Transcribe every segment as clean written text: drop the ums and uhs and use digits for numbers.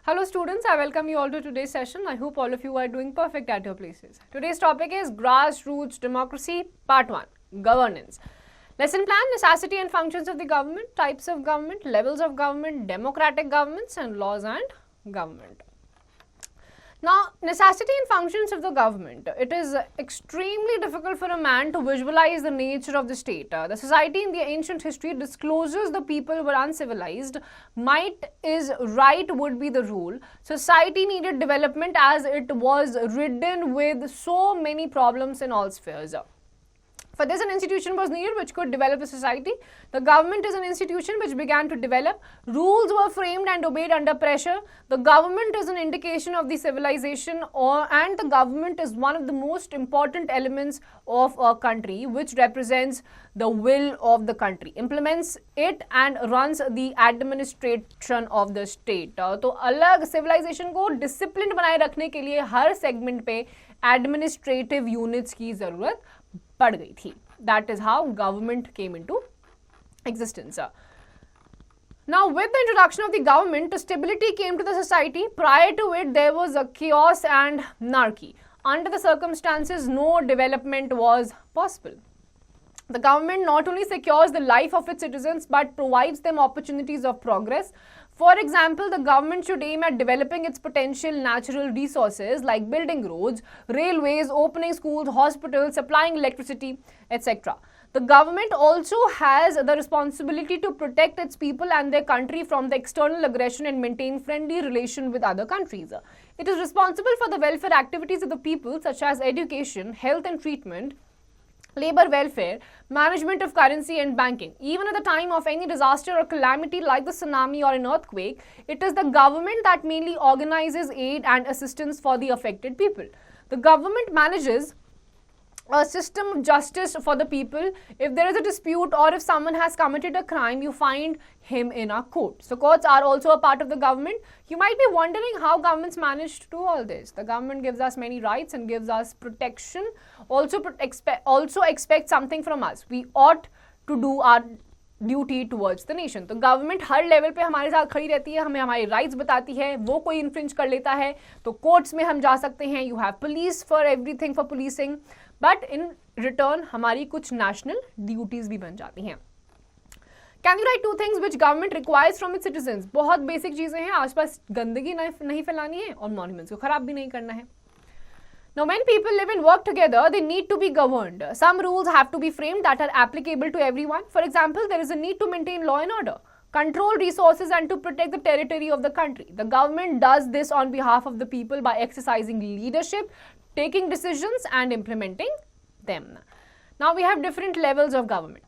Hello students, I welcome you all to today's session. I hope all of you are doing perfect at your places. Today's topic is Grassroots Democracy, Part 1, Governance. Lesson plan, necessity and functions of the government, types of government, levels of government, democratic governments and laws and government. Now, necessity and functions of the government. It is extremely difficult for a man to visualize the nature of the state. The society in the ancient history discloses the people were uncivilized. Might is right would be the rule. Society needed development as it was ridden with so many problems in all spheres. For this, an institution was needed which could develop the society. The government is an institution which began to develop. Rules were framed and obeyed under pressure. The government is an indication of the civilization, and the government is one of the most important elements of a country, which represents the will of the country, implements it and runs the administration of the state. तो अलग civilization को disciplined बनाए रखने के लिए हर segment पे administrative units की जरूरत पड़ गई थी. That is how government came into existence. Now, with the introduction of the government, stability came to the society. Prior to it, there was a chaos and anarchy. Under the circumstances, no development was possible. The government not only secures the life of its citizens but provides them opportunities of progress. For example, the government should aim at developing its potential natural resources like building roads, railways, opening schools, hospitals, supplying electricity, etc. The government also has the responsibility to protect its people and their country from the external aggression and maintain friendly relations with other countries. It is responsible for the welfare activities of the people such as education, health and treatment, labor welfare, management of currency and banking. Even at the time of any disaster or calamity like the tsunami or an earthquake, it is the government that mainly organizes aid and assistance for the affected people. The government manages a system of justice for the people. If there is a dispute or if someone has committed a crime, you find him in a court. So courts are also a part of the government. You might be wondering how governments manage to do all this. The government gives us many rights and gives us protection. Also expect something from us. We ought to do our duty towards the nation. तो government हर level पे हमारे साथ खड़ी रहती है, हमें हमारे rights बताती है. वो कोई इन्फ्रिंज कर लेता है तो कोर्ट्स में हम जा सकते हैं. You have police for everything, for policing, but in return हमारी कुछ नेशनल ड्यूटीज भी बन जाती हैं. Can you right two things which government requires from its citizens. बहुत बेसिक चीजें हैं. आसपास गंदगी नहीं फैलानी है और मॉन्यूमेंट्स को खराब भी नहीं करना है. Now, when people live and work together, they need to be governed. Some rules have to be framed that are applicable to everyone. For example, there is a need to maintain law and order, control resources and to protect the territory of the country. The government does this on behalf of the people by exercising leadership, taking decisions and implementing them. Now, we have different levels of government.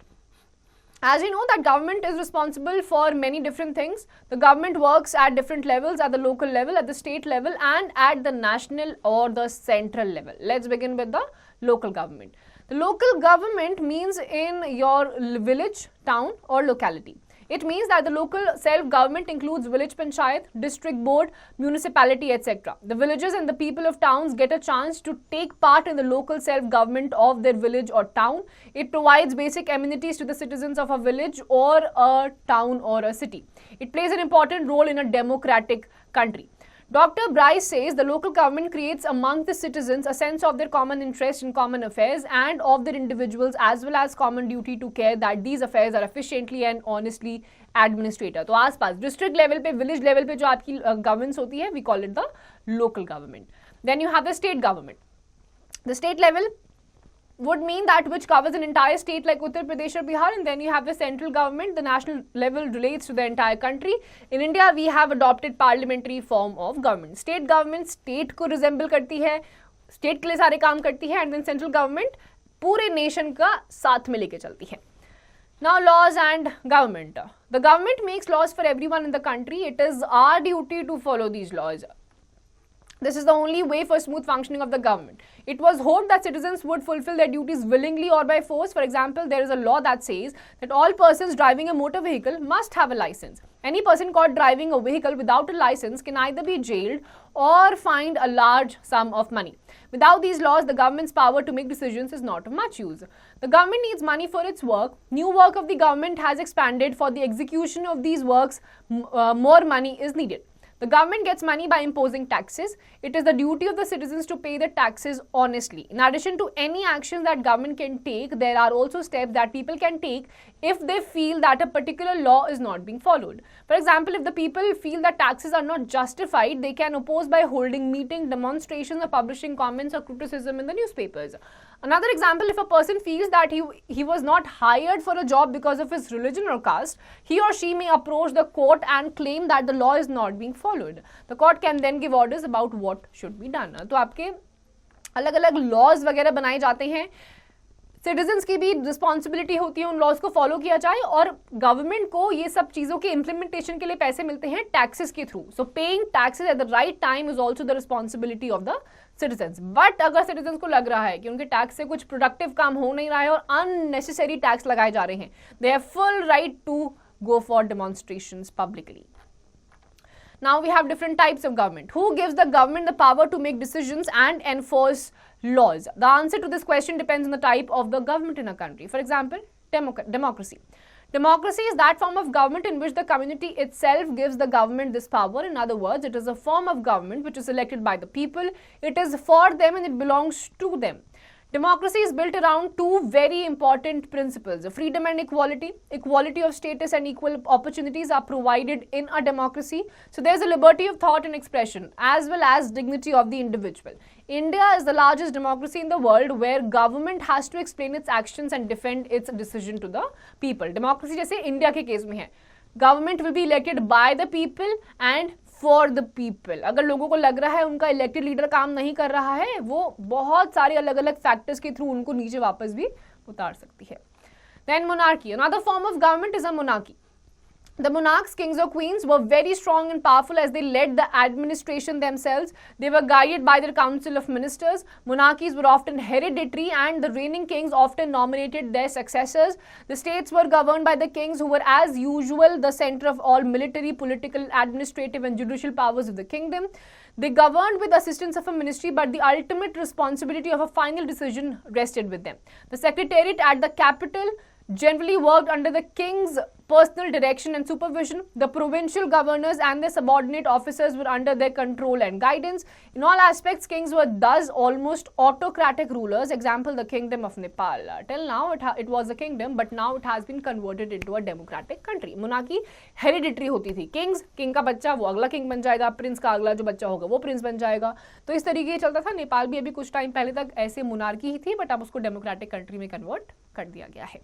As we know that government is responsible for many different things. The government works at different levels, at the local level, at the state level and at the national or the central level. Let's begin with the local government. The local government means in your village, town or locality. It means that the local self-government includes village panchayat, district board, municipality, etc. The villagers and the people of towns get a chance to take part in the local self-government of their village or town. It provides basic amenities to the citizens of a village or a town or a city. It plays an important role in a democratic country. Dr. Bryce says the local government creates among the citizens a sense of their common interest in common affairs and of their individuals as well as common duty to care that these affairs are efficiently and honestly administrated. तो आसपास district level पे, village level पे जो आपकी governance होती है, we call it the local government. Then you have the state government. The state level would mean that which covers an entire state like Uttar Pradesh or Bihar, and then you have the central government. The national level relates to the entire country. In India, we have adopted parliamentary form of government. State government state को resemble करती है, state के लिए सारे काम करती है, and then central government पूरे nation का साथ में लेके चलती है. Now, laws and government. The government makes laws for everyone in the country. It is our duty to follow these laws. This is the only way for smooth functioning of the government. It was hoped that citizens would fulfill their duties willingly or by force. For example, there is a law that says that all persons driving a motor vehicle must have a license. Any person caught driving a vehicle without a license can either be jailed or fined a large sum of money. Without these laws, the government's power to make decisions is not of much use. The government needs money for its work. New work of the government has expanded. For the execution of these works, more money is needed. The government gets money by imposing taxes. It is the duty of the citizens to pay the taxes honestly. In addition to any actions that government can take, there are also steps that people can take if they feel that a particular law is not being followed. For example, if the people feel that taxes are not justified, they can oppose by holding meetings, demonstrations, or publishing comments or criticism in the newspapers. Another example, if a person feels that he was not hired for a job because of his religion or caste, he or she may approach the court and claim that the law is not being followed. The court can then give orders about what should be done. तो आपके अलग अलग laws वगैरह बनाए जाते हैं. Citizens की भी रिस्पॉन्सिबिलिटी होती है उन लॉज को फॉलो किया जाए, और गवर्नमेंट को ये सब चीजों के इम्प्लीमेंटेशन के लिए पैसे मिलते हैं टैक्सेस के through. So paying taxes at the right time is also the responsibility of the citizens. But अगर सिटीजन्स को लग रहा है कि उनके टैक्स से कुछ प्रोडक्टिव काम हो नहीं रहा है और अननेसेसरी टैक्स लगाए जा रहे हैं, they have full right to go for demonstrations publicly. Now we have different types of government. Who gives the government the power to make decisions and enforce laws? The answer to this question depends on the type of the government in a country. For example, democracy. Democracy is that form of government in which the community itself gives the government this power. In other words, it is a form of government which is elected by the people. It is for them and it belongs to them. Democracy is built around two very important principles: freedom and equality. Equality of status and equal opportunities are provided in a democracy. So there is a liberty of thought and expression as well as dignity of the individual. India is the largest democracy in the world where government has to explain its actions and defend its decision to the people. Democracy जैसे India के case में है, government will be elected by the people and for the people. अगर लोगों को लग रहा है उनका इलेक्टेड लीडर काम नहीं कर रहा है, वो बहुत सारे अलग अलग फैक्टर्स के थ्रू उनको नीचे वापस भी उतार सकती है. Then monarchy. Another form of government is a monarchy. The monarchs, kings or queens, were very strong and powerful as they led the administration themselves. They were guided by their council of ministers. Monarchies were often hereditary and the reigning kings often nominated their successors. The states were governed by the kings, who were as usual the center of all military, political, administrative and judicial powers of the kingdom. They governed with assistance of a ministry, but the ultimate responsibility of a final decision rested with them. The secretariat at the capital generally worked under the king's personal direction and supervision. The provincial governors and their subordinate officers were under their control and guidance. In all aspects, kings were thus almost autocratic rulers. Example, the kingdom of Nepal. Till now, it was a kingdom, but now it has been converted into a democratic country. Monarchy hereditary होती थी. Kings, king का बच्चा वो अगला king बन जाएगा, prince का अगला जो बच्चा होगा वो prince बन जाएगा. तो इस तरीके से चलता था. नेपाल भी अभी कुछ टाइम पहले तक ऐसे monarchy ही थी, but अब उसको democratic country में convert कर दिया गया है.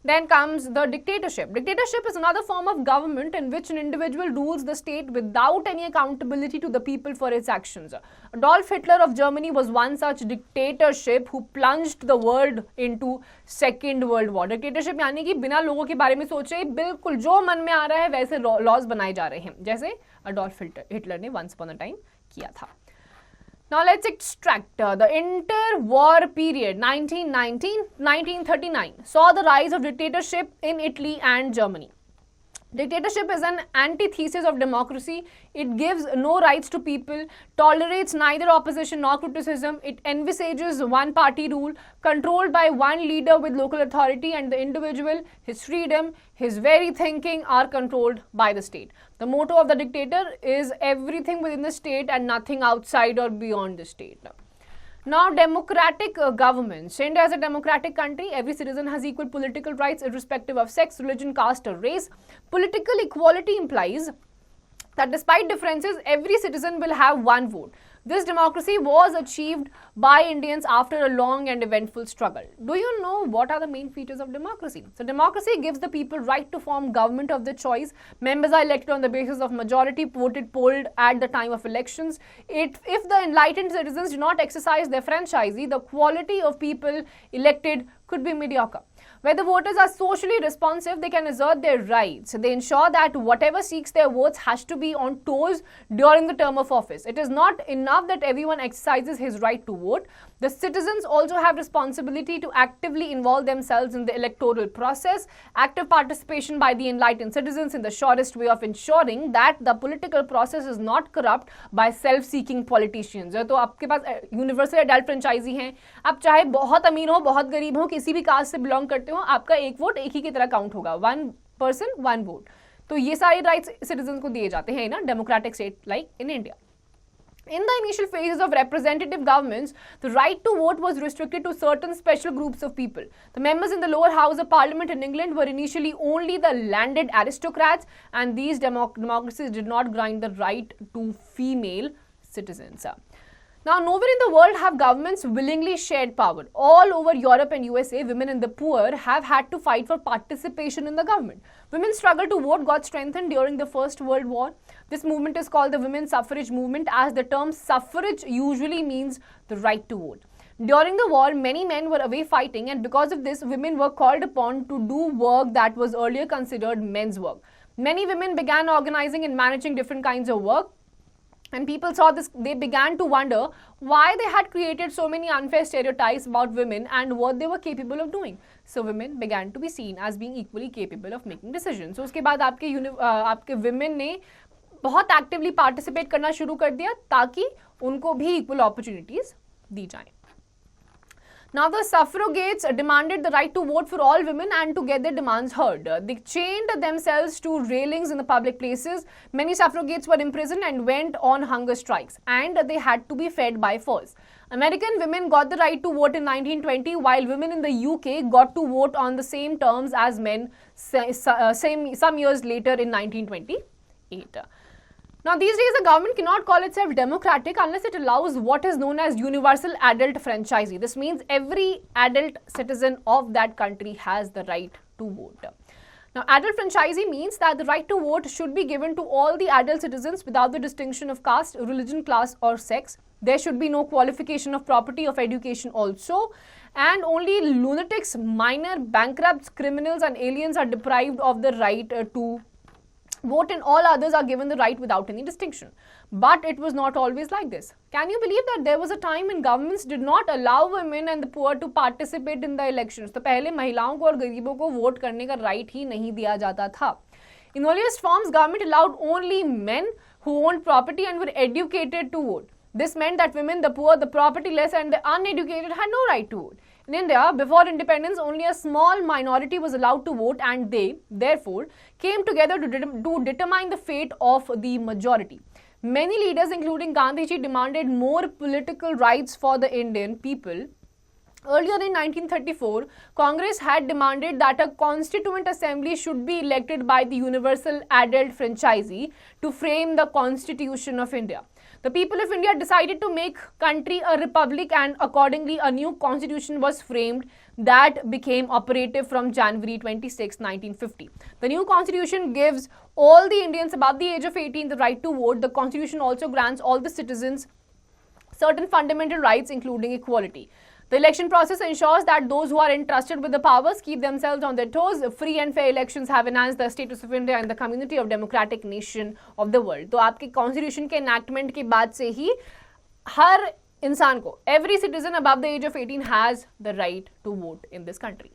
Then comes the dictatorship. Dictatorship is another form of government in which an individual rules the state without any accountability to the people for its actions. Adolf Hitler of Germany was one such dictatorship who plunged the world into Second World War. Dictatorship यानी कि बिना लोगों के बारे में सोचे बिल्कुल जो मन में आ रहा है वैसे लॉज बनाए जा रहे हैं, जैसे अडोल्फ हिटलर ने वंस अपॉन अ टाइम किया था. Now let's extract the interwar period 1919-1939 saw the rise of dictatorship in Italy and Germany. Dictatorship is an antithesis of democracy. It gives no rights to people, tolerates neither opposition nor criticism. It envisages one-party rule, controlled by one leader with local authority, and the individual, his freedom, his very thinking are controlled by the state. The motto of the dictator is everything within the state and nothing outside or beyond the state. Now, democratic governments. India is a democratic country. Every citizen has equal political rights irrespective of sex, religion, caste or race. Political equality implies that despite differences, every citizen will have one vote. This democracy was achieved by Indians after a long and eventful struggle. Do you know what are the main features of democracy? So, democracy gives the people right to form government of their choice. Members are elected on the basis of majority voted polled at the time of elections. If the enlightened citizens do not exercise their franchise, the quality of people elected could be mediocre. Where the voters are socially responsive, they can assert their rights. They ensure that whatever seeks their votes has to be on toes during the term of office. It is not enough that everyone exercises his right to vote. The citizens also have responsibility to actively involve themselves in the electoral process. Active participation by the enlightened citizens in the surest way of ensuring that the political process is not corrupt by self-seeking politicians. तो आपके पास universal adult franchise हैं, आप चाहे बहुत अमीर हो, बहुत गरीब हो, किसी भी कास्ट से बिलोंग करते हो, आपका एक वोट एक ही की तरह काउंट होगा. 1 person 1 vote. तो ये सारे राइट्स सिटीजन को दिए जाते हैं ना democratic state like in India. In the initial phases of representative governments, the right to vote was restricted to certain special groups of people. The members in the lower house of parliament in England were initially only the landed aristocrats, and these democracies did not grant the right to female citizens. Now, nowhere in the world have governments willingly shared power. All over Europe and USA, women and the poor have had to fight for participation in the government. Women's struggle to vote got strengthened during the First World War. This movement is called the women's suffrage movement, as the term suffrage usually means the right to vote. During the war, many men were away fighting, and because of this, women were called upon to do work that was earlier considered men's work. Many women began organizing and managing different kinds of work. And people saw this, they began to wonder why they had created so many unfair stereotypes about women and what they were capable of doing. So women began to be seen as being equally capable of making decisions. So उसके बाद आपके women ने बहुत actively participate करना शुरू कर दिया ताकि उनको भी equal opportunities दी जाएं. Now, the suffragettes demanded the right to vote for all women and to get their demands heard. They chained themselves to railings in the public places. Many suffragettes were imprisoned and went on hunger strikes, and they had to be fed by force. American women got the right to vote in 1920, while women in the UK got to vote on the same terms as men some years later in 1928. Now, these days, the government cannot call itself democratic unless it allows what is known as universal adult franchisee. This means every adult citizen of that country has the right to vote. Now, adult franchisee means that the right to vote should be given to all the adult citizens without the distinction of caste, religion, class or sex. There should be no qualification of property, of education also. And only lunatics, minor, bankrupts, criminals and aliens are deprived of the right to vote, and all others are given the right without any distinction. But it was not always like this. Can you believe that there was a time when governments did not allow women and the poor to participate in the elections? तो पहले महिलाओं को और गरीबों को vote करने का right ही नहीं दिया जाता था. In earliest forms, government allowed only men who owned property and were educated to vote. This meant that women, the poor, the propertyless and the uneducated had no right to vote. In India, before independence, only a small minority was allowed to vote, and they, therefore, came together to determine the fate of the majority. Many leaders, including Gandhiji, demanded more political rights for the Indian people. Earlier in 1934, Congress had demanded that a constituent assembly should be elected by the universal adult franchisee to frame the Constitution of India. The people of India decided to make country a republic, and accordingly a new constitution was framed that became operative from January 26, 1950. The new constitution gives all the Indians above the age of 18 the right to vote. The constitution also grants all the citizens certain fundamental rights, including equality. The election process ensures that those who are entrusted with the powers keep themselves on their toes. Free and fair elections have enhanced the status of India and the community of democratic nation of the world. तो आपके constitution के enactment के बाद से ही हर इंसान को, every citizen above the age of 18 has the right to vote in this country.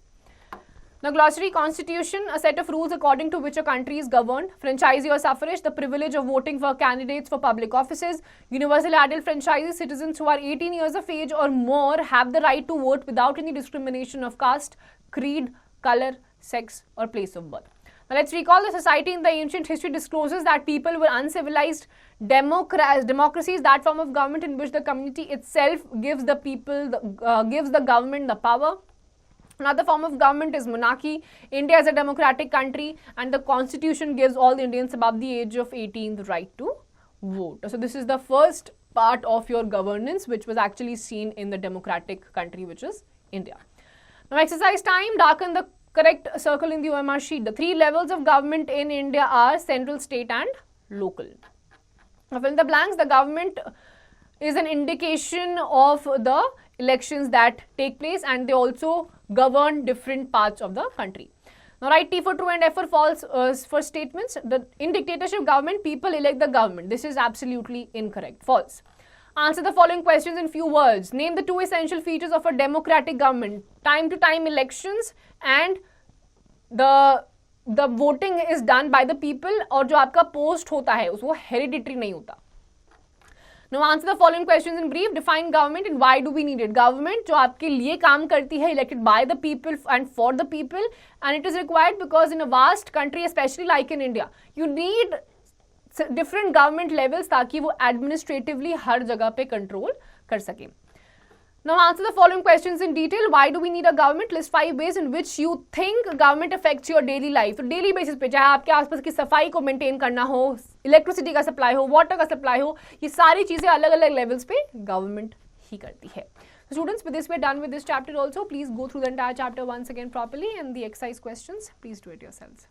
Now, glossary: constitution, a set of rules according to which a country is governed. Franchisee or suffrage, the privilege of voting for candidates for public offices. Universal adult franchisee, citizens who are 18 years of age or more have the right to vote without any discrimination of caste, creed, color, sex or place of birth. Now, let's recall the society in the ancient history discloses that people were uncivilized. Democracy is that form of government in which the community itself gives the people, gives the government the power. Another form of government is monarchy. India is a democratic country, and the constitution gives all the Indians above the age of 18 the right to vote. So this is the first part of your governance, which was actually seen in the democratic country, which is India. Now, exercise time: darken the correct circle in the OMR sheet. The 3 levels of government in India are central, state and local. Now, fill in the blanks. The government is an indication of the elections that take place, and they also govern different parts of the country. Now write T for true and F for false for statements. In dictatorship government, people elect the government. This is absolutely incorrect. False. Answer the following questions in few words. Name the two essential features of a democratic government. Time to time elections and the voting is done by the people, और जो आपका post होता है वो hereditary नहीं होता. Now answer the following questions in brief. Define government and why do we need it. Government जो आपके लिए काम करती है, elected by the people and for the people, and it is required because in a vast country, especially like in India, you need different government levels ताकि वो administratively हर जगह पे control कर सके. Now answer the following questions in detail. Why do we need a government? List 5 ways in which you think government affects your daily life. तो daily basis पे चाहे आपके आसपास की सफाई को मेंटेन करना हो, इलेक्ट्रिसिटी का सप्लाई हो, वाटर का सप्लाई हो, ये सारी चीजें अलग अलग लेवल्स पे गवर्नमेंट ही करती है. So students, with this we are done with this chapter also. Please go through the entire chapter once again properly, and the exercise questions, please do it yourselves.